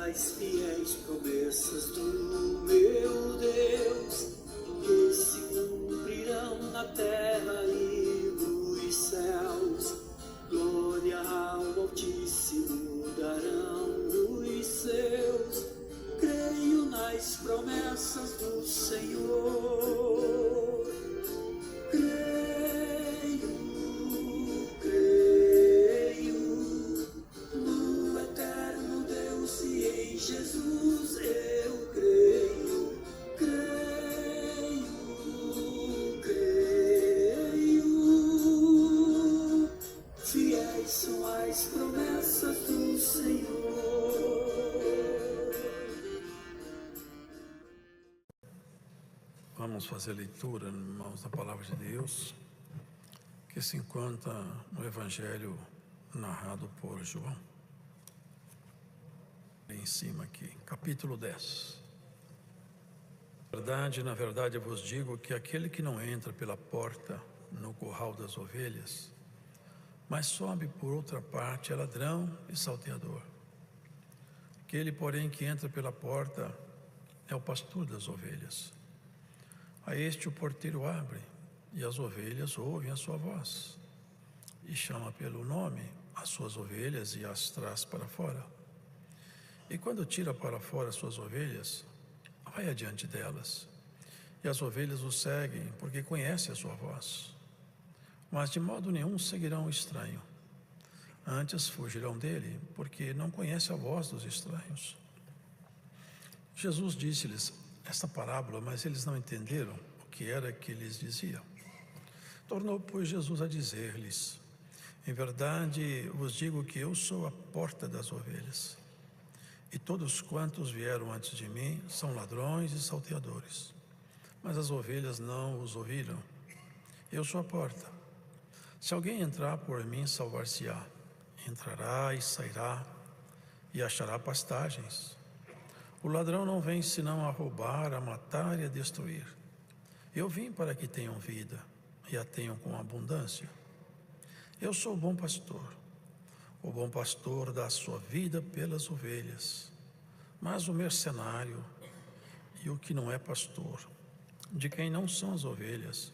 as fiéis promessas do meu Deus, que se cumprirão na terra e nos céus. Glória ao Altíssimo darão os seus. Creio nas promessas do Senhor. Creio no eterno Deus e em Jesus eu creio. Fiéis são as promessas do Senhor. Vamos fazer leitura, irmãos, da Palavra de Deus, que se encontra no Evangelho narrado por João. Em cima aqui, capítulo 10. Na verdade, eu vos digo que aquele que não entra pela porta no curral das ovelhas, mas sobe por outra parte, é ladrão e salteador. Aquele, porém, que entra pela porta é o pastor das ovelhas. A este o porteiro abre, e as ovelhas ouvem a sua voz, e chama pelo nome as suas ovelhas e as traz para fora. E quando tira para fora as suas ovelhas, vai adiante delas, e as ovelhas o seguem, porque conhecem a sua voz. Mas de modo nenhum seguirão o estranho, antes fugirão dele, porque não conhecem a voz dos estranhos. Jesus disse-lhes esta parábola, mas eles não entenderam o que era que lhes dizia. Tornou, pois, Jesus a dizer-lhes: em verdade vos digo que eu sou a porta das ovelhas. E todos quantos vieram antes de mim são ladrões e salteadores, mas as ovelhas não os ouviram. Eu sou a porta. Se alguém entrar por mim, salvar-se-á. Entrará e sairá e achará pastagens. O ladrão não vem senão a roubar, a matar e a destruir. Eu vim para que tenham vida e a tenham com abundância. Eu sou o bom pastor. O bom pastor dá a sua vida pelas ovelhas. Mas o mercenário e o que não é pastor, de quem não são as ovelhas,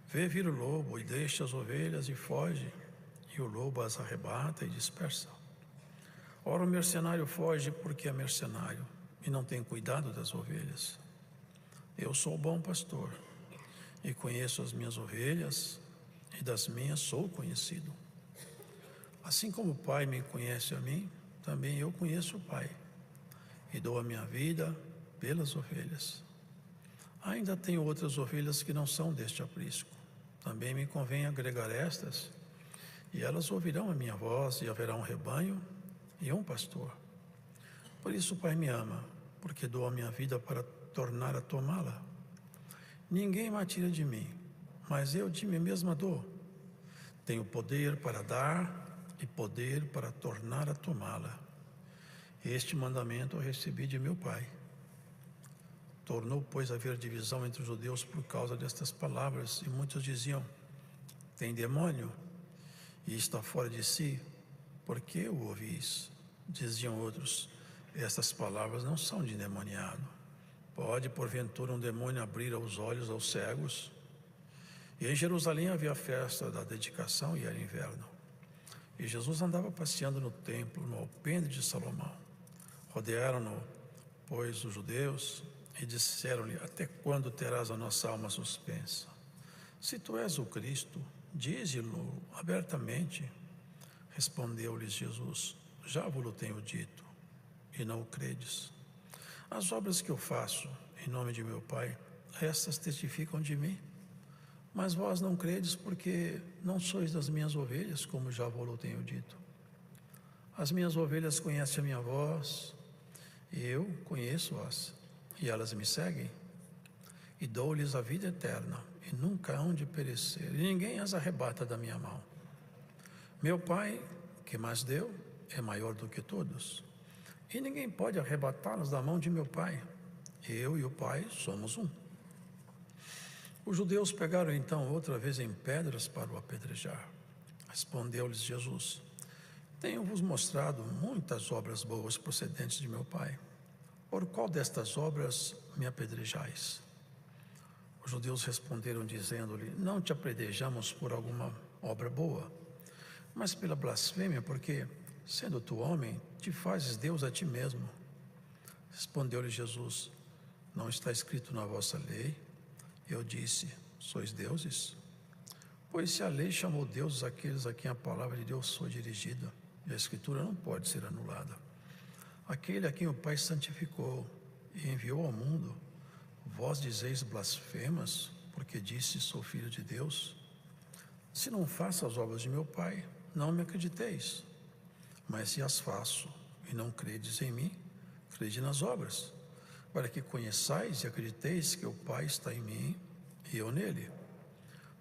vê vir o lobo e deixa as ovelhas e foge, e o lobo as arrebata e dispersa. Ora, o mercenário foge porque é mercenário e não tem cuidado das ovelhas. Eu sou o bom pastor e conheço as minhas ovelhas, e das minhas sou conhecido. Assim como o Pai me conhece a mim, também eu conheço o Pai, e dou a minha vida pelas ovelhas. Ainda tenho outras ovelhas que não são deste aprisco. Também me convém agregar estas, e elas ouvirão a minha voz, e haverá um rebanho e um pastor. Por isso o Pai me ama, porque dou a minha vida para tornar a tomá-la. Ninguém me tira de mim, mas eu de mim mesma dou. Tenho poder para dar e poder para tornar a tomá-la. Este mandamento eu recebi de meu Pai. Tornou, pois, a haver divisão entre os judeus por causa destas palavras, e muitos diziam: tem demônio e está fora de si, por que o ouvis? Diziam outros: estas palavras não são de endemoniado. Pode, porventura, um demônio abrir os olhos aos cegos? E em Jerusalém havia a festa da dedicação e era inverno. E Jesus andava passeando no templo, no alpendre de Salomão. Rodearam-no, pois, os judeus, e disseram-lhe: até quando terás a nossa alma suspensa? Se tu és o Cristo, dize-lo abertamente. Respondeu-lhes Jesus: já vos tenho dito, e não o credes. As obras que eu faço em nome de meu Pai, estas testificam de mim. Mas vós não credes, porque não sois das minhas ovelhas, como já vos tenho dito. As minhas ovelhas conhecem a minha voz, e eu conheço-as, e elas me seguem. E dou-lhes a vida eterna, e nunca hão de perecer, e ninguém as arrebata da minha mão. Meu Pai, que mais deu, é maior do que todos, e ninguém pode arrebatá-las da mão de meu Pai. Eu e o Pai somos um. Os judeus pegaram então outra vez em pedras para o apedrejar. Respondeu-lhes Jesus: Tenho-vos mostrado muitas obras boas procedentes de meu Pai. Por qual destas obras me apedrejais? Os judeus responderam, dizendo-lhe: não te apedrejamos por alguma obra boa, mas pela blasfêmia, porque, sendo tu homem, te fazes Deus a ti mesmo. Respondeu-lhe Jesus: não está escrito na vossa lei? Eu disse: sois deuses? Pois se a lei chamou deuses aqueles a quem a palavra de Deus foi dirigida, e a Escritura não pode ser anulada. Aquele a quem o Pai santificou e enviou ao mundo, vós dizeis blasfemas, porque disse: sou filho de Deus? Se não faço as obras de meu Pai, não me acrediteis. Mas se as faço e não credes em mim, crede nas obras, para que conheçais e acrediteis que o Pai está em mim e eu nele.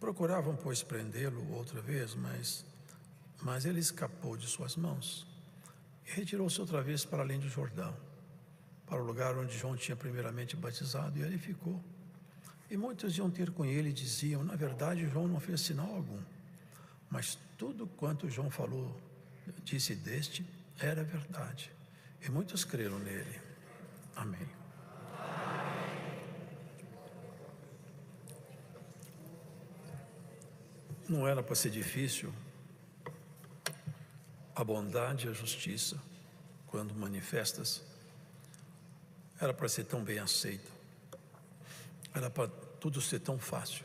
Procuravam, pois, prendê-lo outra vez, mas ele escapou de suas mãos e retirou-se outra vez para além do Jordão, para o lugar onde João tinha primeiramente batizado, e ali ficou. E muitos iam ter com ele e diziam: na verdade, João não fez sinal algum, mas tudo quanto João falou, disse deste, era verdade. E muitos creram nele. Amém. Não era para ser difícil a bondade e a justiça, quando manifestas, era para ser tão bem aceita, era para tudo ser tão fácil,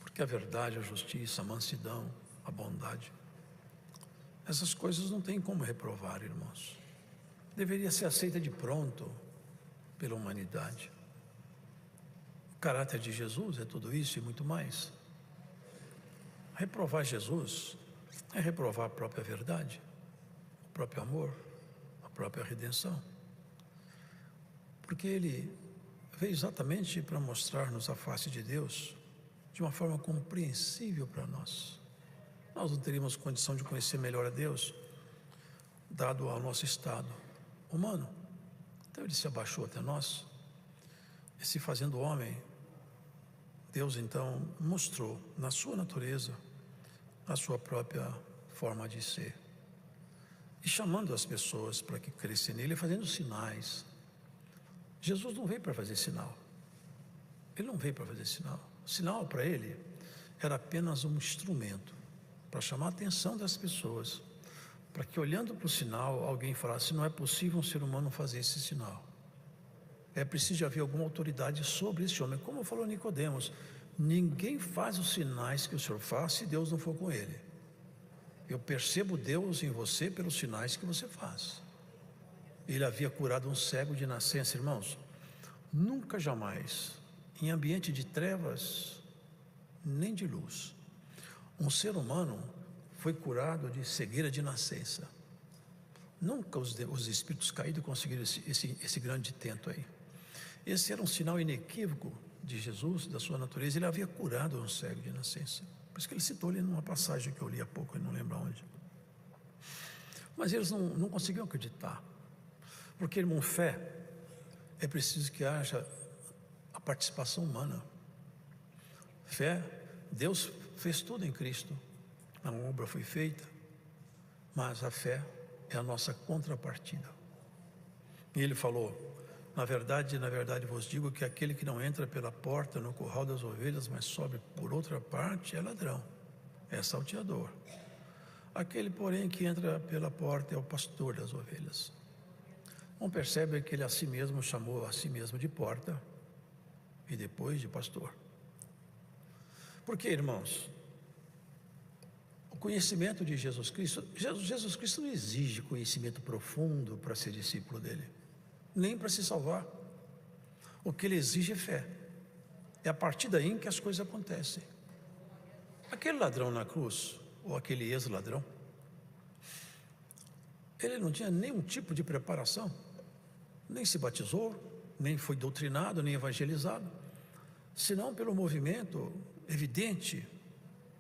porque a verdade, a justiça, a mansidão, a bondade, essas coisas não tem como reprovar, irmãos. Deveria ser aceita de pronto pela humanidade. O caráter de Jesus é tudo isso e muito mais. Reprovar Jesus é reprovar a própria verdade, o próprio amor, a própria redenção. Porque ele veio exatamente para mostrar-nos a face de Deus de uma forma compreensível para nós. Nós não teríamos condição de conhecer melhor a Deus, dado ao nosso estado humano. Então ele se abaixou até nós, e se fazendo homem, Deus então mostrou na sua natureza a sua própria forma de ser, e chamando as pessoas para que crescem nele, fazendo sinais. Jesus não veio para fazer sinal, ele não veio para fazer sinal. O sinal para ele era apenas um instrumento para chamar a atenção das pessoas, para que, olhando para o sinal, alguém falasse: não é possível um ser humano fazer esse sinal, é preciso haver alguma autoridade sobre esse homem. Como falou Nicodemos: ninguém faz os sinais que o Senhor faz se Deus não for com ele. Eu percebo Deus em você pelos sinais que você faz. Ele havia curado um cego de nascença, irmãos. Nunca, jamais, em ambiente de trevas nem de luz, um ser humano foi curado de cegueira de nascença. Nunca os espíritos caídos conseguiram esse grande tento aí. Esse era um sinal inequívoco de Jesus, da sua natureza. Ele havia curado um cego de nascença. Por isso que ele citou ali numa passagem que eu li há pouco, eu não lembro onde. Mas eles não conseguiam acreditar, porque, irmão, fé é preciso que haja a participação humana. Fé, Deus fez tudo em Cristo, a obra foi feita, mas a fé é a nossa contrapartida. E ele falou: na verdade vos digo que aquele que não entra pela porta no curral das ovelhas, mas sobe por outra parte, é ladrão, é salteador. Aquele, porém, que entra pela porta é o pastor das ovelhas. Não percebe que ele a si mesmo chamou a si mesmo de porta e depois de pastor. Porque, irmãos, o conhecimento de Jesus Cristo não exige conhecimento profundo para ser discípulo dele, nem para se salvar. O que ele exige é fé. É a partir daí que as coisas acontecem. Aquele ladrão na cruz, ou aquele ex-ladrão, ele não tinha nenhum tipo de preparação, nem se batizou, nem foi doutrinado, nem evangelizado, senão pelo movimento evidente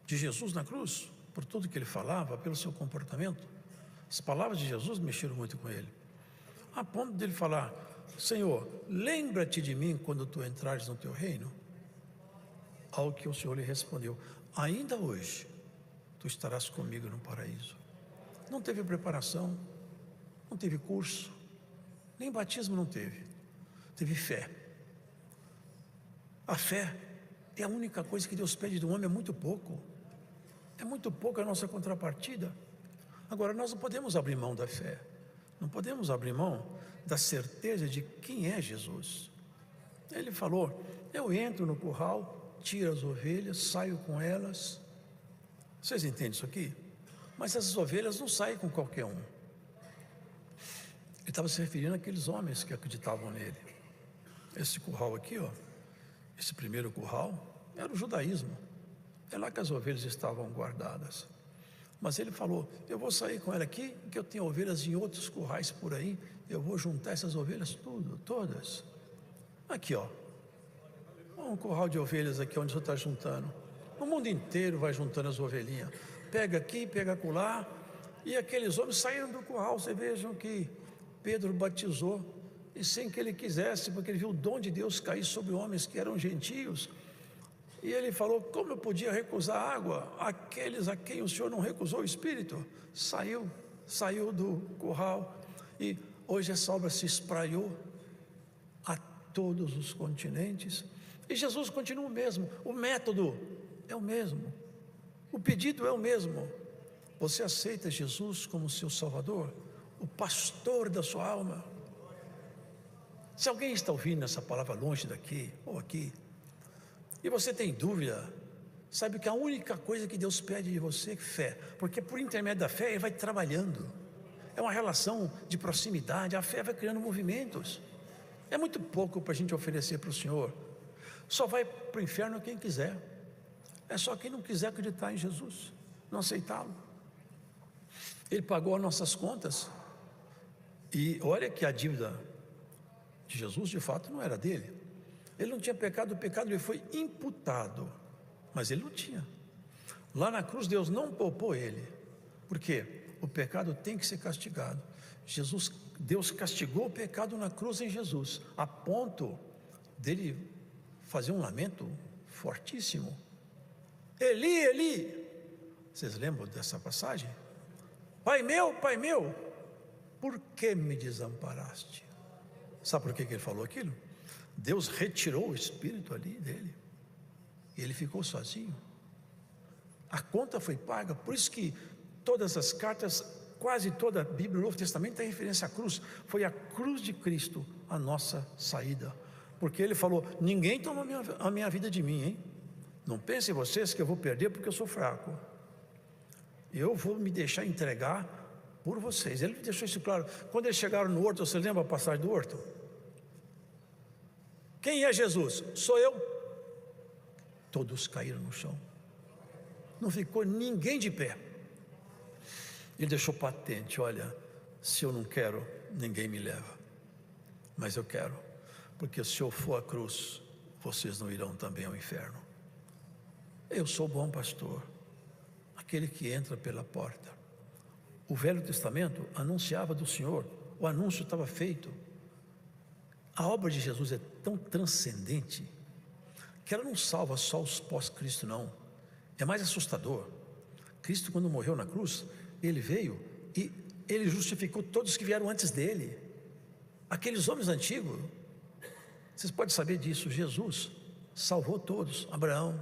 de Jesus na cruz, por tudo que ele falava, pelo seu comportamento. As palavras de Jesus mexeram muito com ele, a ponto dele falar: Senhor, lembra-te de mim quando tu entrares no teu reino. Ao que o Senhor lhe respondeu: ainda hoje tu estarás comigo no paraíso. não teve preparação, não teve curso, nem batismo não teve. Teve fé. A fé é a única coisa que Deus pede do homem, é muito pouco. É muito pouco a nossa contrapartida. Agora, nós não podemos abrir mão da fé. Não podemos abrir mão da certeza de quem é Jesus. Ele falou: eu entro no curral, tiro as ovelhas, saio com elas. Vocês entendem isso aqui? Mas essas ovelhas não saem com qualquer um. Ele estava se referindo àqueles homens que acreditavam nele. Esse curral aqui, ó, esse primeiro curral, era o judaísmo. É lá que as ovelhas estavam guardadas. Mas ele falou: eu vou sair com ela aqui, que eu tenho ovelhas em outros currais por aí, eu vou juntar essas ovelhas todas. Aqui, ó, um curral de ovelhas aqui onde você está juntando. O mundo inteiro vai juntando as ovelhinhas. Pega aqui, pega acolá. E aqueles homens saíram do curral. Vocês vejam que Pedro batizou, e sem que ele quisesse, porque ele viu o dom de Deus cair sobre homens que eram gentios. E ele falou: como eu podia recusar água àqueles a quem o Senhor não recusou o Espírito? Saiu do curral, e hoje essa obra se espraiou a todos os continentes, e Jesus continua o mesmo, o método é o mesmo, o pedido é o mesmo. Você aceita Jesus como seu Salvador, o pastor da sua alma? Se alguém está ouvindo essa palavra longe daqui ou aqui, e você tem dúvida, sabe que a única coisa que Deus pede de você é fé, porque por intermédio da fé Ele vai trabalhando, é uma relação de proximidade, a fé vai criando movimentos. É muito pouco para a gente oferecer para o Senhor. Só vai para o inferno quem quiser. É só quem não quiser acreditar em Jesus, não aceitá-lo. Ele pagou as nossas contas. E olha que a dívida de Jesus de fato não era dele. Ele não tinha pecado, o pecado lhe foi imputado, mas ele não tinha. Lá na cruz Deus não poupou ele. Por quê? O pecado tem que ser castigado. Deus castigou o pecado na cruz em Jesus, a ponto dele fazer um lamento fortíssimo. Eli, Eli. Vocês lembram dessa passagem? Pai meu, por que me desamparaste? Sabe por que ele falou aquilo? Deus retirou o espírito ali dele, e ele ficou sozinho. A conta foi paga. Por isso que todas as cartas, quase toda a Bíblia, o Novo Testamento tem referência à cruz. Foi a cruz de Cristo a nossa saída, porque ele falou: ninguém toma a minha vida de mim, hein? Não pensem vocês que eu vou perder porque eu sou fraco. Eu vou me deixar entregar por vocês. Ele deixou isso claro. Quando eles chegaram no horto, você lembra a passagem do horto? Quem é Jesus? Sou eu. Todos caíram no chão. Não ficou ninguém de pé. Ele deixou patente: olha, se eu não quero, ninguém me leva, mas eu quero, porque se eu for à cruz, vocês não irão também ao inferno. Eu sou o bom pastor, aquele que entra pela porta. O Velho Testamento anunciava do Senhor, o anúncio estava feito. A obra de Jesus é tão transcendente que ela não salva só os pós-Cristo, não. É mais assustador. Cristo, quando morreu na cruz, ele veio e ele justificou todos que vieram antes dele, aqueles homens antigos. Vocês podem saber disso. Jesus salvou todos: Abraão,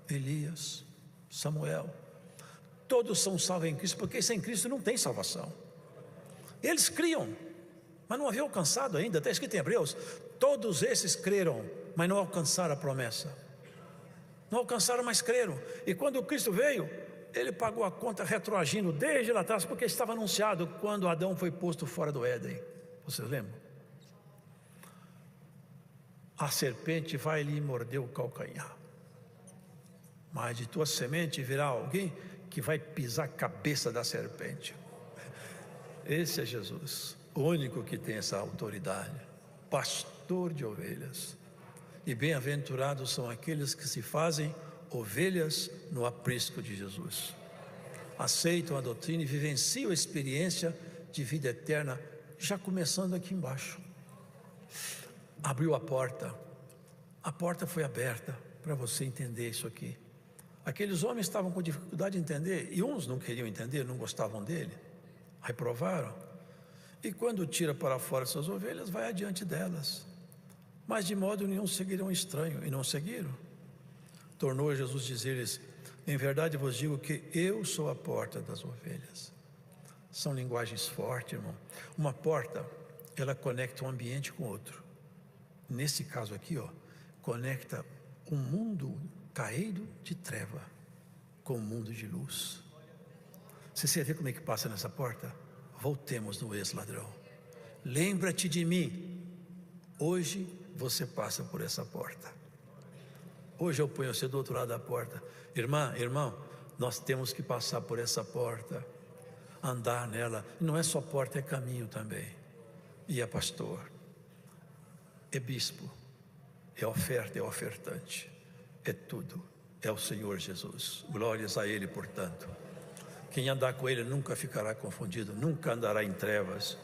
Elias, Samuel. Todos são salvos em Cristo, porque sem Cristo não tem salvação. Eles criam, mas não haviam alcançado ainda. Está escrito em Hebreus: todos esses creram, mas não alcançaram a promessa. Não alcançaram, mas creram. E quando Cristo veio, Ele pagou a conta retroagindo desde lá atrás, porque estava anunciado quando Adão foi posto fora do Éden. Vocês lembram? A serpente vai lhe morder o calcanhar, mas de tua semente virá alguém que vai pisar a cabeça da serpente. Esse é Jesus, o único que tem essa autoridade, pastor de ovelhas. E bem-aventurados são aqueles que se fazem ovelhas no aprisco de Jesus, aceitam a doutrina e vivenciam a experiência de vida eterna, já começando aqui embaixo. Abriu a porta foi aberta para você entender isso aqui. Aqueles homens estavam com dificuldade de entender, e uns não queriam entender, não gostavam dele. reprovaram. E quando tira para fora suas ovelhas, vai adiante delas. Mas de modo nenhum seguirão um estranho, e não seguiram. Tornou Jesus dizer-lhes: em verdade vos digo que eu sou a porta das ovelhas. São linguagens fortes, irmão. Uma porta, ela conecta um ambiente com outro. Nesse caso aqui, conecta um mundo caído de treva com um mundo de luz. Você vê como é que passa nessa porta? Voltemos no ex-ladrão. Lembra-te de mim. Hoje você passa por essa porta. Hoje eu ponho você do outro lado da porta. Irmã, irmão, nós temos que passar por essa porta, andar nela. Não é só porta, é caminho também. E é pastor, é bispo, é oferta, é ofertante, é tudo. É o Senhor Jesus. Glórias a Ele, portanto. Quem andar com Ele nunca ficará confundido, nunca andará em trevas.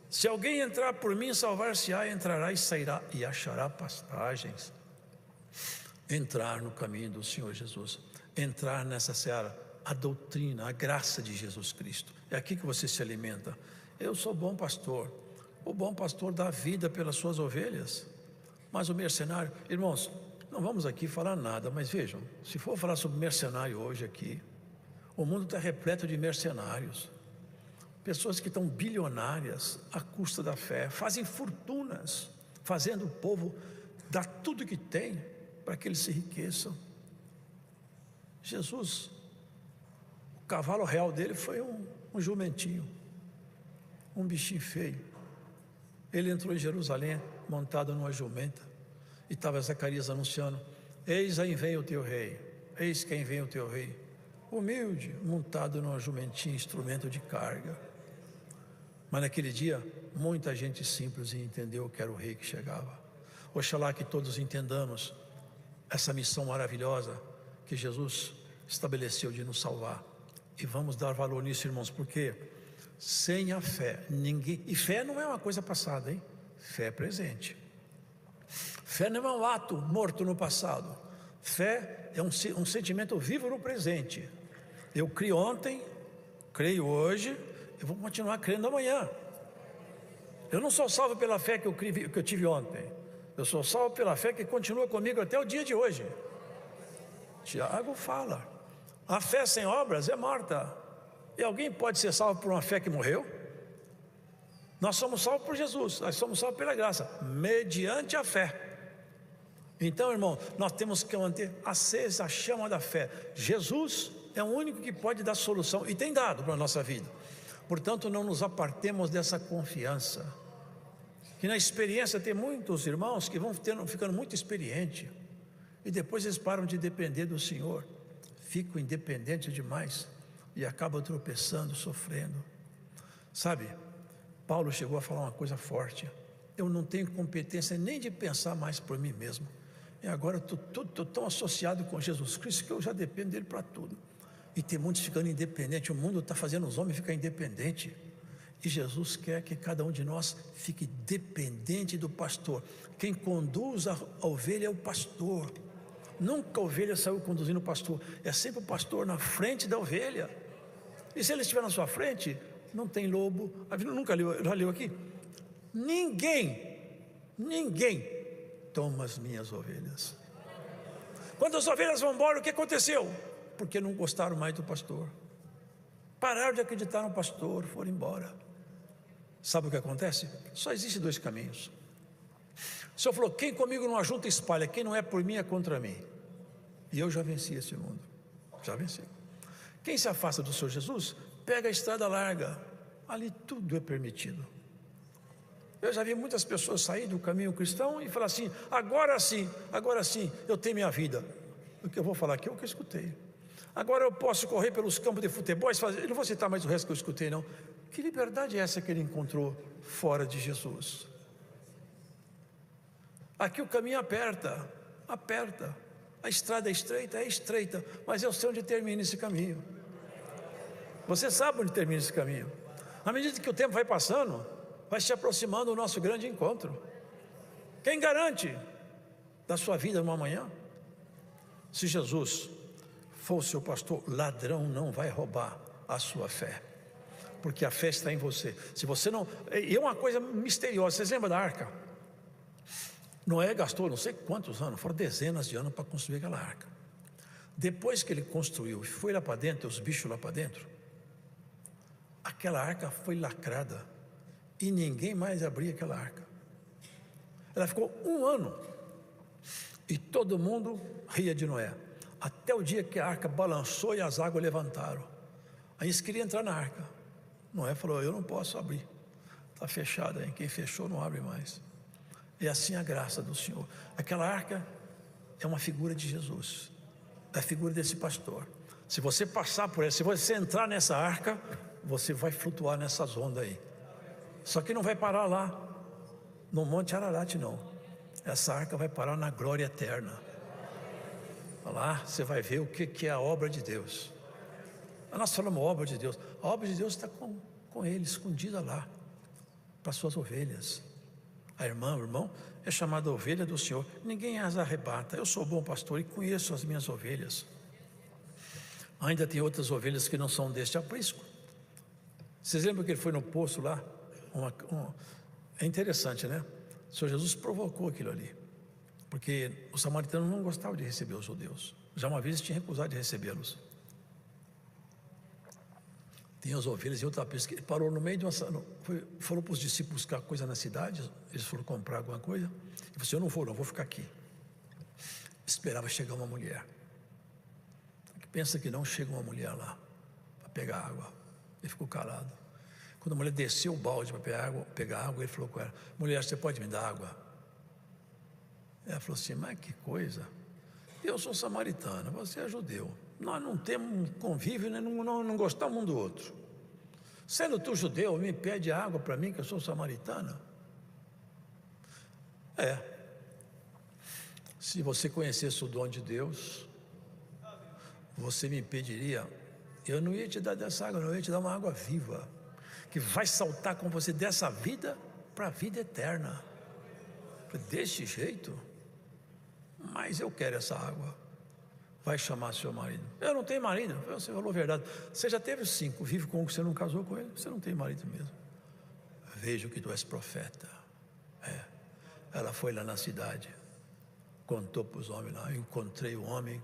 Se alguém entrar por mim, salvar-se-á, entrará e sairá e achará pastagens. Entrar no caminho do Senhor Jesus, entrar nessa seara, a doutrina, a graça de Jesus Cristo. É aqui que você se alimenta. Eu sou bom pastor. O bom pastor dá vida pelas suas ovelhas. Mas o mercenário, irmãos, não vamos aqui falar nada, mas vejam, se for falar sobre mercenário hoje aqui, o mundo está repleto de mercenários, pessoas que estão bilionárias à custa da fé, fazem fortunas, fazendo o povo dar tudo que tem para que eles se enriqueçam. Jesus, o cavalo real dele foi um jumentinho, um bichinho feio. Ele entrou em Jerusalém montado numa jumenta, e estava Zacarias anunciando: eis aí vem o teu rei, eis quem vem o teu rei, humilde, montado numa jumentinha, instrumento de carga. Mas naquele dia, muita gente simples entendeu que era o rei que chegava. Oxalá que todos entendamos essa missão maravilhosa que Jesus estabeleceu de nos salvar. E vamos dar valor nisso, irmãos, porque sem a fé, ninguém... E fé não é uma coisa passada, hein? Fé é presente. Fé não é um ato morto no passado. Fé é um sentimento vivo no presente. Eu criei ontem, creio hoje, eu vou continuar crendo amanhã. Eu não sou salvo pela fé que eu tive ontem. Eu sou salvo pela fé que continua comigo até o dia de hoje. Tiago fala: a fé sem obras é morta. E alguém pode ser salvo por uma fé que morreu? Nós somos salvos por Jesus, nós somos salvos pela graça, mediante a fé. Então, irmão, nós temos que manter acesa a chama da fé. Jesus é o único que pode dar solução, e tem dado para a nossa vida. Portanto, não nos apartemos dessa confiança. Que na experiência tem muitos irmãos que vão ficando muito experientes, e depois eles param de depender do Senhor, ficam independentes demais, e acabam tropeçando, sofrendo. Sabe, Paulo chegou a falar uma coisa forte: eu não tenho competência nem de pensar mais por mim mesmo, e agora estou tão associado com Jesus Cristo que eu já dependo dele para tudo. E tem muitos ficando independentes. O mundo está fazendo os homens ficar independentes, e Jesus quer que cada um de nós fique dependente do pastor. Quem conduz a ovelha é o pastor. Nunca a ovelha saiu conduzindo o pastor, é sempre o pastor na frente da ovelha. E se ele estiver na sua frente, não tem lobo. A Bíblia nunca leu, já leu aqui? Ninguém toma as minhas ovelhas. Quando as ovelhas vão embora, o que aconteceu? Porque não gostaram mais do pastor, pararam de acreditar no pastor, foram embora. Sabe o que acontece? Só existe dois caminhos. O Senhor falou: quem comigo não ajunta espalha, quem não é por mim é contra mim. E eu já venci esse mundo, já venci. Quem se afasta do Senhor Jesus, pega a estrada larga, ali tudo é permitido. Eu já vi muitas pessoas sair do caminho cristão e falar assim: agora sim, eu tenho minha vida. O que eu vou falar aqui é o que eu escutei. Agora eu posso correr pelos campos de futebol e fazer... Eu não vou citar mais o resto que eu escutei, não. Que liberdade é essa que ele encontrou fora de Jesus? Aqui o caminho aperta. A estrada é estreita, mas eu sei onde termina esse caminho. Você sabe onde termina esse caminho. À medida que o tempo vai passando, vai se aproximando o nosso grande encontro. Quem garante da sua vida no amanhã? Se Jesus for o seu pastor, ladrão não vai roubar a sua fé. porque a fé está em você. Se você não... E é uma coisa misteriosa. Vocês lembram da arca? Noé gastou não sei quantos anos, foram dezenas de anos para construir aquela arca. Depois que ele construiu e foi lá para dentro, os bichos lá para dentro, aquela arca foi lacrada e ninguém mais abria aquela arca. Ela ficou 1 ano e todo mundo ria de Noé, até o dia que a arca balançou e as águas levantaram. Aí eles queriam entrar na arca. Noé falou: eu não posso abrir, está fechada aí, quem fechou não abre mais. E assim a graça do Senhor. Aquela arca é uma figura de Jesus, é a figura desse pastor. Se você passar por ela, se você entrar nessa arca, você vai flutuar nessas ondas aí. Só que não vai parar lá no Monte Ararat, não. Essa arca vai parar na glória eterna. Lá você vai ver o que é a obra de Deus. Nós falamos obra de Deus. A obra de Deus está com ele, escondida lá, para suas ovelhas. A irmã, o irmão, é chamada ovelha do Senhor. Ninguém as arrebata. Eu sou bom pastor e conheço as minhas ovelhas. Ainda tem outras ovelhas que não são deste aprisco. Vocês lembram que ele foi no poço lá? É interessante, né? O Senhor Jesus provocou aquilo ali, porque os samaritanos não gostavam de receber os judeus. Já uma vez tinha recusado de recebê-los. Tinha as ovelhas e outra aprisco. Ele parou no meio de uma... Falou para os discípulos buscar coisa na cidade. Eles foram comprar alguma coisa. Ele falou assim: eu não vou, não vou ficar aqui. Esperava chegar uma mulher. Pensa que não chega uma mulher lá para pegar água. Ele ficou calado. Quando a mulher desceu o balde para pegar água, ele falou com ela: mulher, você pode me dar água? Ela falou assim: mas que coisa, eu sou samaritana, você é judeu, nós não temos convívio, né? não gostamos um do outro. Sendo tu judeu, me pede água para mim, que eu sou samaritana? Se você conhecesse o dom de Deus, você me pediria, eu não ia te dar dessa água, não, eu ia te dar uma água viva, que vai saltar com você dessa vida para a vida eterna. Desse jeito? Mas eu quero essa água. Vai chamar seu marido. Eu não tenho marido. Você falou a verdade. Você já teve 5, vive com um que você não casou com ele. Você não tem marido mesmo. Vejo que tu és profeta. Ela foi lá na cidade, contou para os homens lá: eu encontrei o homem,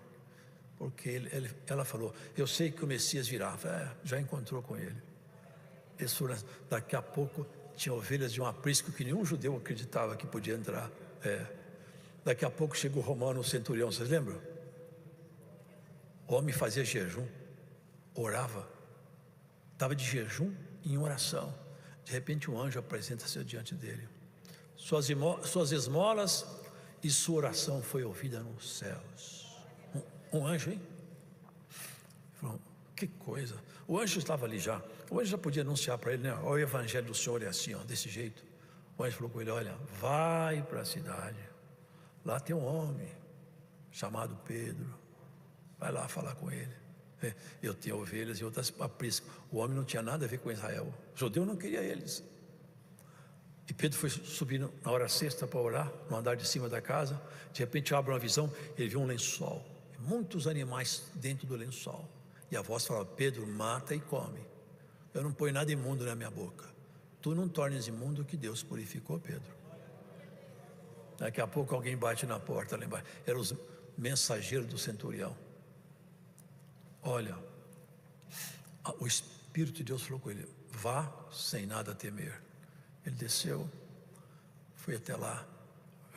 porque ela falou: eu sei que o Messias virá. Já encontrou com ele. Daqui a pouco tinha ovelhas de um aprisco que nenhum judeu acreditava que podia entrar. Daqui a pouco chegou o romano, o centurião, vocês lembram? O homem fazia jejum, orava, estava de jejum em oração. De repente um anjo apresenta-se diante dele. Suas esmolas e sua oração foi ouvida nos céus. Um anjo, hein? Falou: que coisa. O anjo estava ali já. O anjo já podia anunciar para ele, né? O evangelho do Senhor é assim, desse jeito. O anjo falou com ele: olha, vai para a cidade, lá tem um homem chamado Pedro, vai lá falar com ele. Eu tenho ovelhas e outras apriscos. O homem não tinha nada a ver com Israel, o judeu não queria eles. E Pedro foi subindo na hora sexta para orar, no andar de cima da casa. De repente abre uma visão, ele viu um lençol, muitos animais dentro do lençol, e a voz falava: Pedro, mata e come. Eu não ponho nada imundo na minha boca. Tu não tornes imundo o que Deus purificou, Pedro. Daqui a pouco alguém bate na porta lá embaixo. Eram os mensageiros do centurião. Olha, o Espírito de Deus falou com ele: vá sem nada temer. Ele desceu, foi até lá,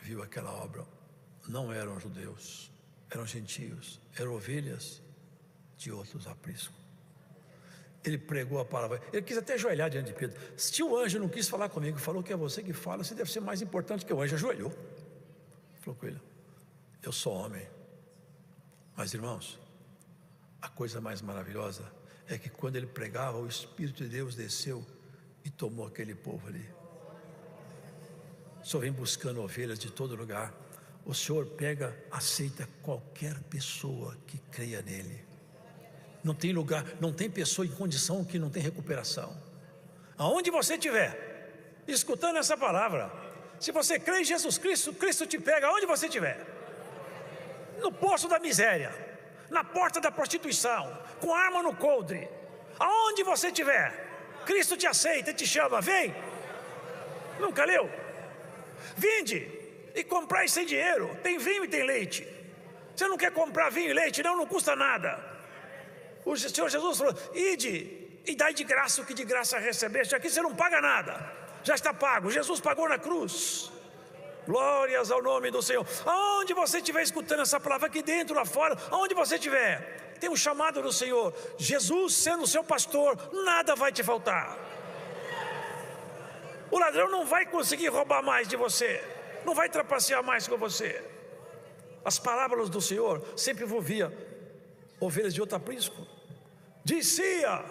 viu aquela obra. Não eram judeus, eram gentios, eram ovelhas de outros apriscos. Ele pregou a palavra. Ele quis até ajoelhar diante de Pedro. Se o anjo não quis falar comigo, falou que é você que fala, você deve ser mais importante que o anjo. Ajoelhou. Falou com ele: eu sou homem. Mas irmãos, a coisa mais maravilhosa é que quando ele pregava, o Espírito de Deus desceu e tomou aquele povo ali. O Senhor vem buscando ovelhas de todo lugar. O Senhor aceita qualquer pessoa que creia nele. Não tem lugar, não tem pessoa em condição que não tem recuperação. Aonde você estiver, escutando essa palavra, se você crê em Jesus Cristo, Cristo te pega aonde você estiver. No poço da miséria, na porta da prostituição, com arma no coldre, aonde você estiver, Cristo te aceita e te chama, vem. Nunca leu? Vinde e comprai sem dinheiro, tem vinho e tem leite. Você não quer comprar vinho e leite? Não custa nada. O Senhor Jesus falou, ide e dai de graça o que de graça recebeste. Aqui você não paga nada, já está pago, Jesus pagou na cruz. Glórias ao nome do Senhor. Aonde você estiver escutando essa palavra, aqui dentro, lá fora, aonde você estiver, tem um chamado do Senhor. Jesus sendo o seu pastor, nada vai te faltar. O ladrão não vai conseguir roubar mais de você, não vai trapacear mais com você. As palavras do Senhor sempre envolvia ovelhas de outro aprisco. Dizia,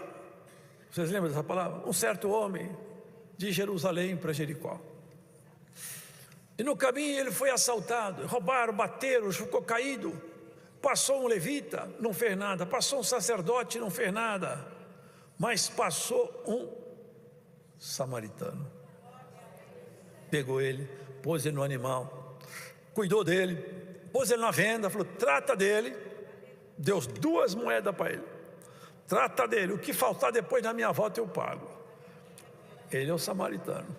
vocês lembram dessa palavra? Um certo homem de Jerusalém para Jericó, e no caminho ele foi assaltado, roubaram, bateram, ficou caído. Passou um levita, não fez nada. Passou um sacerdote, não fez nada. Mas passou um samaritano, pegou ele, pôs ele no animal, cuidou dele, pôs ele na venda, falou, trata dele. Deu 2 moedas para ele, trata dele, o que faltar depois da minha volta eu pago. Ele é o samaritano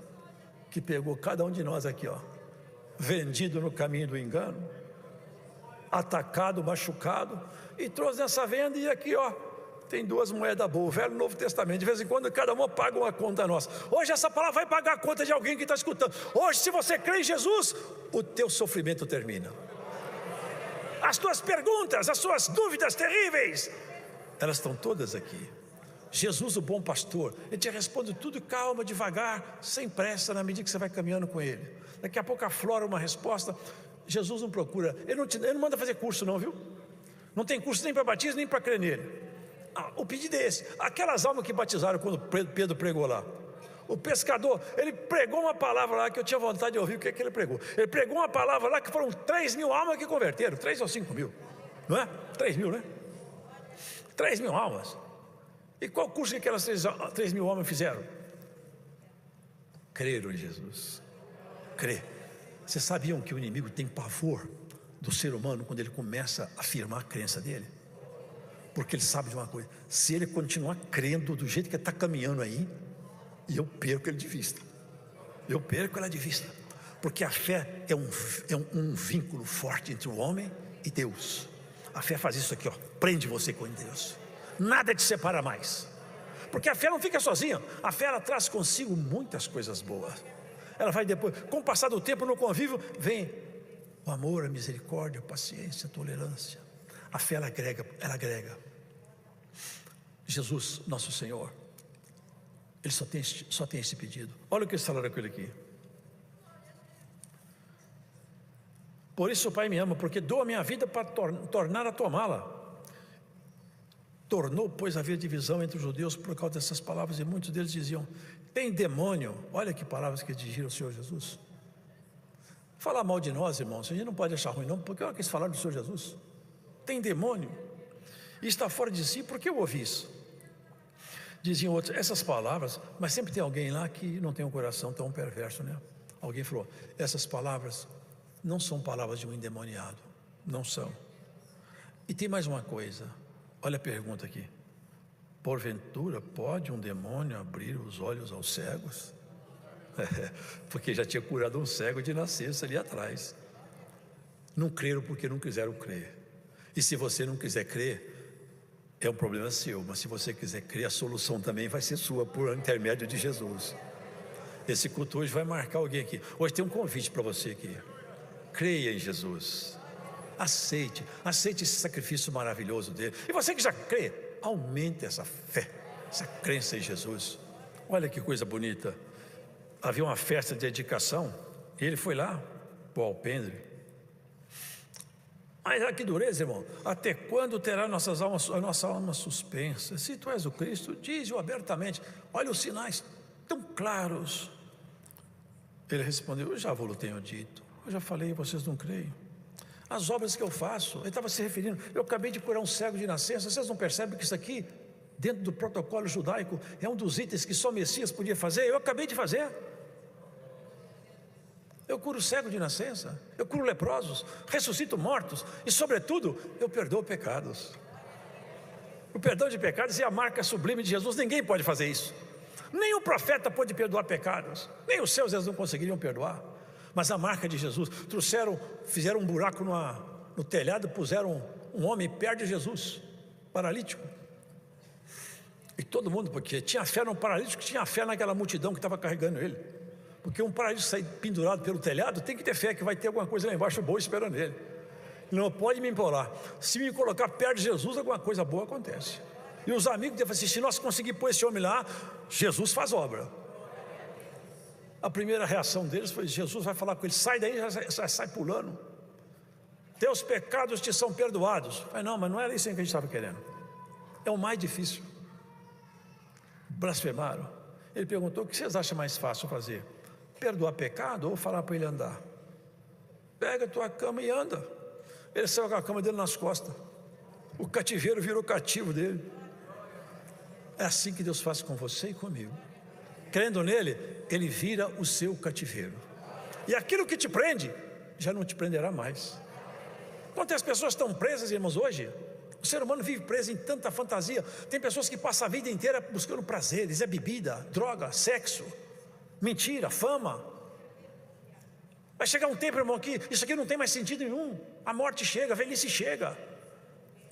que pegou cada um de nós aqui, ó, vendido no caminho do engano, atacado, machucado, e trouxe nessa venda. E aqui, ó, tem 2 moedas boas, Velho e Novo Testamento. De vez em quando cada uma paga uma conta nossa. Hoje essa palavra vai pagar a conta de alguém que está escutando. Hoje, se você crê em Jesus, o teu sofrimento termina. As tuas perguntas, as suas dúvidas terríveis, elas estão todas aqui. Jesus, o bom pastor, ele te responde tudo calma, devagar, sem pressa, na medida que você vai caminhando com ele. Daqui a pouco aflora uma resposta. Jesus não procura, ele não manda fazer curso não, viu? Não tem curso nem para batismo, nem para crer nele. O pedido é esse. Aquelas almas que batizaram quando Pedro pregou lá, o pescador, ele pregou uma palavra lá que eu tinha vontade de ouvir. O que é que ele pregou? Ele pregou uma palavra lá que foram 3.000 almas que converteram. 3 ou 5.000, não é? 3.000, né? 3.000 almas. E qual curso que aquelas 3.000 almas fizeram? Creram em Jesus. Crer. Vocês sabiam que o inimigo tem pavor do ser humano quando ele começa a afirmar a crença dele? Porque ele sabe de uma coisa: se ele continuar crendo do jeito que ele está caminhando aí, eu perco ele de vista. Eu perco ela de vista. Porque a fé é um vínculo forte entre o homem e Deus. A fé faz isso aqui, ó, prende você com Deus. Nada te separa mais. Porque a fé não fica sozinha. A fé, ela traz consigo muitas coisas boas. Ela vai depois, com o passar do tempo no convívio, vem o amor, a misericórdia, a paciência, a tolerância. A fé, ela agrega. Jesus, nosso Senhor, ele só tem esse pedido. Olha o que eles falaram com ele aqui. Por isso o Pai me ama, porque dou a minha vida para tornar a tomá-la. Tornou, pois, a haver divisão entre os judeus por causa dessas palavras, e muitos deles diziam: tem demônio. Olha que palavras que dirigiram ao Senhor Jesus. Falar mal de nós, irmãos, a gente não pode achar ruim não, porque olha o que eles falaram do Senhor Jesus. Tem demônio, e está fora de si. Por que eu ouvi isso? Diziam outros, essas palavras, mas sempre tem alguém lá que não tem um coração tão perverso, né? Alguém falou, essas palavras não são palavras de um endemoniado. Não são. E tem mais uma coisa. Olha a pergunta aqui. Porventura pode um demônio abrir os olhos aos cegos? Porque já tinha curado um cego de nascença ali atrás. Não creram porque não quiseram crer. E se você não quiser crer, é um problema seu. Mas se você quiser crer, a solução também vai ser sua, por intermédio de Jesus. Esse culto hoje vai marcar alguém aqui. Hoje tem um convite para você aqui. Creia em Jesus. Aceite esse sacrifício maravilhoso dele. E você que já crê, aumente essa fé, essa crença em Jesus. Olha que coisa bonita. Havia uma festa de dedicação, e ele foi lá, o alpendre. Mas que dureza, irmão. Até quando terá a nossa alma suspensa? Se tu és o Cristo, dize-o abertamente. Olha os sinais tão claros. Ele respondeu, eu já vos tenho dito. Eu já falei, vocês não creem. As obras que eu faço, ele estava se referindo, eu acabei de curar um cego de nascença. Vocês não percebem que isso aqui, dentro do protocolo judaico, é um dos itens que só Messias podia fazer? Eu acabei de fazer. Eu curo cego de nascença, eu curo leprosos, ressuscito mortos, e sobretudo, eu perdoo pecados. O perdão de pecados é a marca sublime de Jesus. Ninguém pode fazer isso. Nem o profeta pôde perdoar pecados, nem os seus eles não conseguiriam perdoar. Mas a marca de Jesus, fizeram um buraco no telhado, puseram um homem perto de Jesus, paralítico. E todo mundo, porque tinha fé no paralítico, tinha fé naquela multidão que estava carregando ele. Porque um paralítico sair pendurado pelo telhado, tem que ter fé que vai ter alguma coisa lá embaixo boa esperando ele. Não pode me empolar. Se me colocar perto de Jesus, alguma coisa boa acontece. E os amigos devem assim, se nós conseguirmos pôr esse homem lá, Jesus faz obra. A primeira reação deles foi, Jesus vai falar com ele, sai daí, já sai pulando. Teus pecados te são perdoados. Eu falei, não, mas não era isso que a gente estava querendo. É o mais difícil. Blasfemaram. Ele perguntou, o que vocês acham mais fácil fazer? Perdoar pecado ou falar para ele andar? Pega a tua cama e anda. Ele saiu com a cama dele nas costas. O cativeiro virou cativo dele. É assim que Deus faz com você e comigo. Crendo nele, ele vira o seu cativeiro. E aquilo que te prende, já não te prenderá mais. Quantas pessoas estão presas, irmãos, hoje? O ser humano vive preso em tanta fantasia. Tem pessoas que passam a vida inteira buscando prazeres, é bebida, droga, sexo, mentira, fama. Vai chegar um tempo, irmão, que isso aqui não tem mais sentido nenhum. A morte chega, a velhice chega.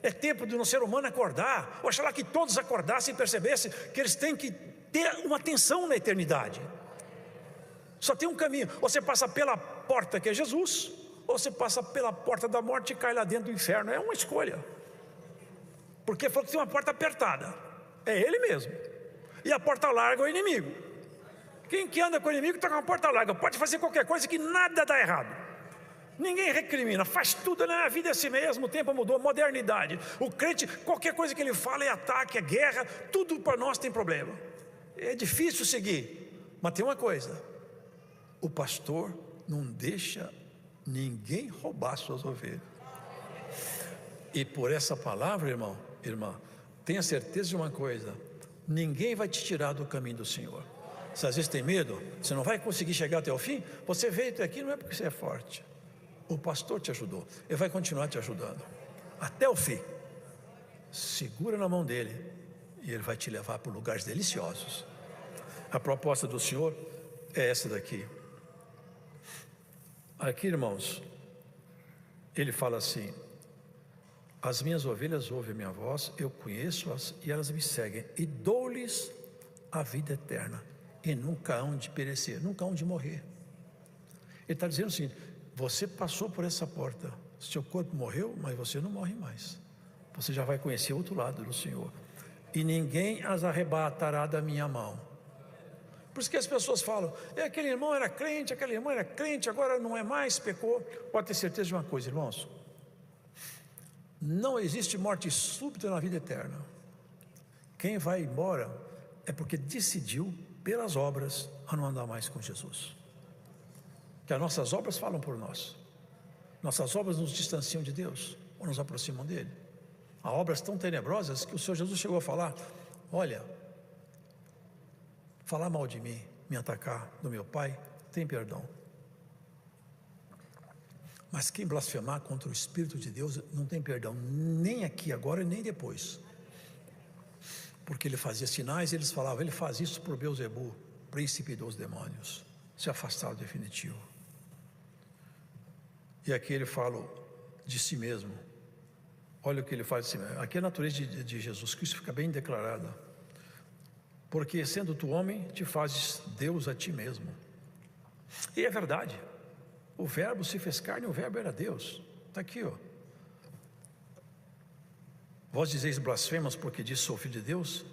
É tempo de um ser humano acordar. Oxalá que todos acordassem e percebessem que eles têm que ter uma atenção na eternidade. Só tem um caminho: ou você passa pela porta que é Jesus, ou você passa pela porta da morte e cai lá dentro do inferno. É uma escolha. Porque falou que tem uma porta apertada, é ele mesmo. E a porta larga é o inimigo. Quem que anda com o inimigo está com a porta larga, pode fazer qualquer coisa que nada dá errado. Ninguém recrimina, faz tudo na vida assim mesmo. O tempo mudou, modernidade. O crente, qualquer coisa que ele fala é ataque, é guerra. Tudo para nós tem problema. É difícil seguir. Mas tem uma coisa: o pastor não deixa ninguém roubar suas ovelhas. E por essa palavra, irmão, irmã, tenha certeza de uma coisa: ninguém vai te tirar do caminho do Senhor. Se às vezes tem medo, você não vai conseguir chegar até o fim. Você veio até aqui não é porque você é forte. O pastor te ajudou, ele vai continuar te ajudando até o fim. Segura na mão dele e ele vai te levar para lugares deliciosos. A proposta do Senhor é essa daqui. Aqui, irmãos, ele fala assim: as minhas ovelhas ouvem a minha voz, eu conheço-as e elas me seguem, e dou-lhes a vida eterna, e nunca hão de perecer, nunca hão de morrer. Ele está dizendo assim: você passou por essa porta, seu corpo morreu, mas você não morre mais. Você já vai conhecer o outro lado do Senhor. E ninguém as arrebatará da minha mão. Por isso que as pessoas falam: aquele irmão era crente, aquela irmã era crente, agora não é mais, pecou. Pode ter certeza de uma coisa, irmãos: não existe morte súbita na vida eterna. Quem vai embora é porque decidiu, pelas obras, a não andar mais com Jesus. Que as nossas obras falam por nós. Nossas obras nos distanciam de Deus ou nos aproximam dele. Há obras tão tenebrosas que o Senhor Jesus chegou a falar: olha, falar mal de mim, me atacar do meu Pai, tem perdão. Mas quem blasfemar contra o Espírito de Deus não tem perdão, nem aqui agora, nem depois. Porque ele fazia sinais, eles falavam: ele faz isso por Beelzebul, príncipe dos demônios. Se afastaram definitivo. E aqui ele fala de si mesmo. Olha o que ele faz de si mesmo. Aqui a natureza de Jesus Cristo fica bem declarada: porque sendo tu homem, te fazes Deus a ti mesmo. E é verdade. O verbo se fez carne, o verbo era Deus. Está aqui, ó. Vós dizeis blasfemas, porque diz sou filho de Deus?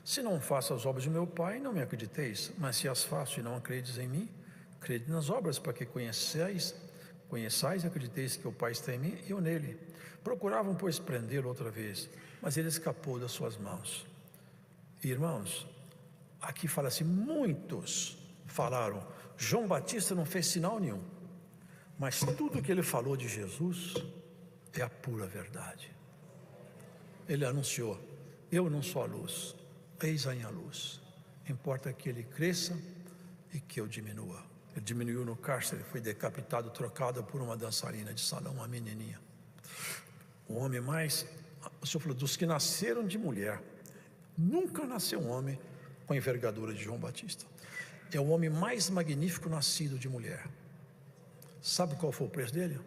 Se não faço as obras de meu Pai, não me acrediteis. Mas se as faço e não acredites em mim, crede nas obras, para que conheçais e acrediteis que o Pai está em mim e eu nele. Procuravam, pois, prendê-lo outra vez, mas ele escapou das suas mãos. E, irmãos, aqui fala assim: muitos falaram. João Batista não fez sinal nenhum, mas tudo que ele falou de Jesus é a pura verdade. Ele anunciou: eu não sou a luz, eis aí a luz. Importa que ele cresça e que eu diminua. Ele diminuiu no cárcere, foi decapitado, trocado por uma dançarina de salão, uma menininha. O homem mais, o Senhor falou, dos que nasceram de mulher, nunca nasceu um homem com a envergadura de João Batista. É o homem mais magnífico nascido de mulher. Sabe qual foi o preço dele?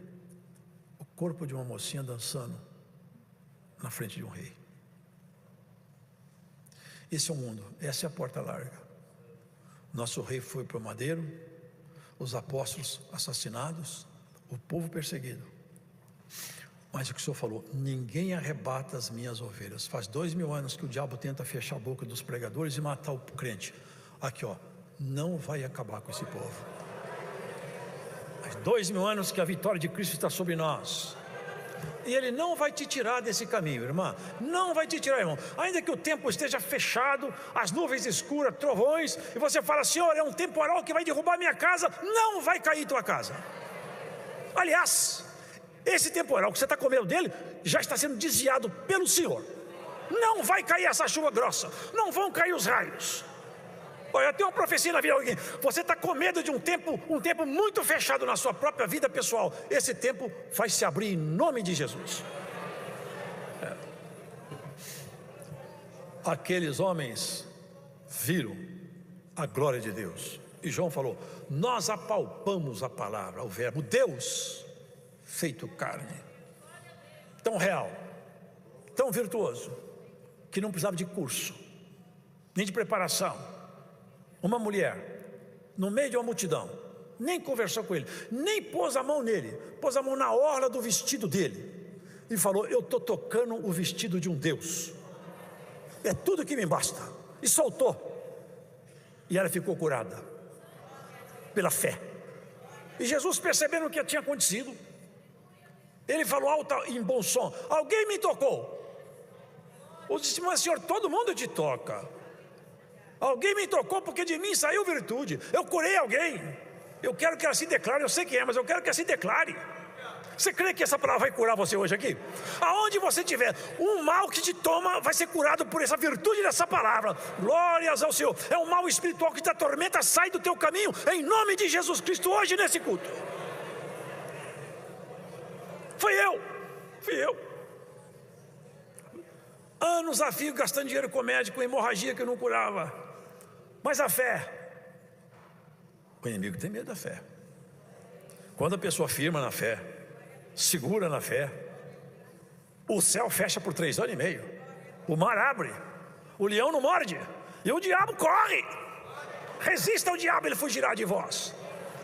O corpo de uma mocinha dançando na frente de um rei. Esse é o mundo, essa é a porta larga. Nosso rei foi para o madeiro, os apóstolos assassinados, o povo perseguido. Mas o que o Senhor falou, ninguém arrebata as minhas ovelhas. Faz 2000 anos que o diabo tenta fechar a boca dos pregadores e matar o crente. Aqui ó, não vai acabar com esse povo. Faz 2000 anos que a vitória de Cristo está sobre nós. E Ele não vai te tirar desse caminho, irmã. Não vai te tirar, irmão. Ainda que o tempo esteja fechado, as nuvens escuras, trovões, e você fala, Senhor, é um temporal que vai derrubar minha casa. Não vai cair tua casa. Aliás, esse temporal que você está com medo dele, já está sendo desviado pelo Senhor. Não vai cair essa chuva grossa. Não vão cair os raios. Olha, eu tenho uma profecia na vida de alguém. Você está com medo de um tempo muito fechado na sua própria vida pessoal. Esse tempo vai se abrir em nome de Jesus. Aqueles homens viram a glória de Deus. E João falou, nós apalpamos a palavra, o verbo, Deus feito carne. Tão real, tão virtuoso, que não precisava de curso, nem de preparação. Uma mulher, no meio de uma multidão, nem conversou com ele, nem pôs a mão nele, pôs a mão na orla do vestido dele e falou, eu estou tocando o vestido de um Deus, é tudo que me basta. E soltou, e ela ficou curada pela fé. E Jesus, percebendo o que tinha acontecido, ele falou alto em bom som, alguém me tocou. Os disse, mas Senhor, todo mundo te toca. Alguém me tocou porque de mim saiu virtude. Eu curei alguém. Eu quero que ela se declare. Eu sei quem é, mas eu quero que ela se declare. Você crê que essa palavra vai curar você hoje aqui? Aonde você estiver, um mal que te toma vai ser curado por essa virtude dessa palavra. Glórias ao Senhor. É um mal espiritual que te atormenta, sai do teu caminho em nome de Jesus Cristo hoje nesse culto. Fui eu. Anos a fio gastando dinheiro com médico, hemorragia que eu não curava. Mas a fé, o inimigo tem medo da fé. Quando a pessoa firma na fé, segura na fé, o céu fecha por 3 anos e meio, o mar abre, o leão não morde, e o diabo corre. Resista ao diabo, ele fugirá de vós.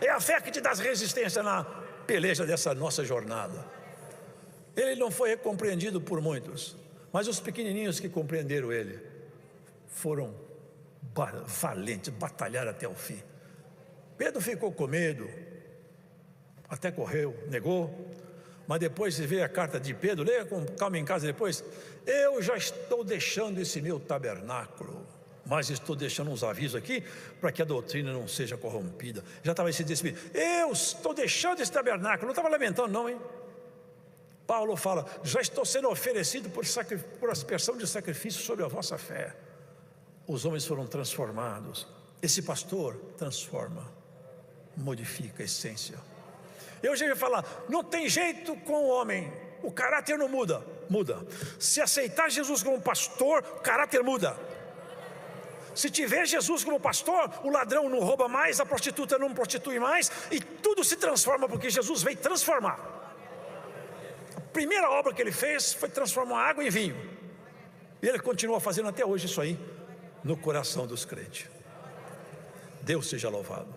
É a fé que te dá resistência na peleja dessa nossa jornada. Ele não foi compreendido por muitos, mas os pequenininhos que compreenderam ele foram valentes, batalharam até o fim. Pedro ficou com medo, até correu, negou, mas depois você vê a carta de Pedro, leia com calma em casa depois. Eu já estou deixando esse meu tabernáculo, mas estou deixando uns avisos aqui para que a doutrina não seja corrompida. Já estava se despedindo. Eu estou deixando esse tabernáculo, não estava lamentando não, hein? Paulo fala, já estou sendo oferecido por aspersão de sacrifício sobre a vossa fé. Os homens foram transformados. Esse pastor transforma, modifica a essência. Eu já ia falar, não tem jeito com o homem, o caráter não muda. Muda. Se aceitar Jesus como pastor, o caráter muda. Se tiver Jesus como pastor, o ladrão não rouba mais, a prostituta não prostitui mais, e tudo se transforma, porque Jesus veio transformar. A primeira obra que ele fez foi transformar água em vinho, e ele continua fazendo até hoje isso aí no coração dos crentes. Deus seja louvado.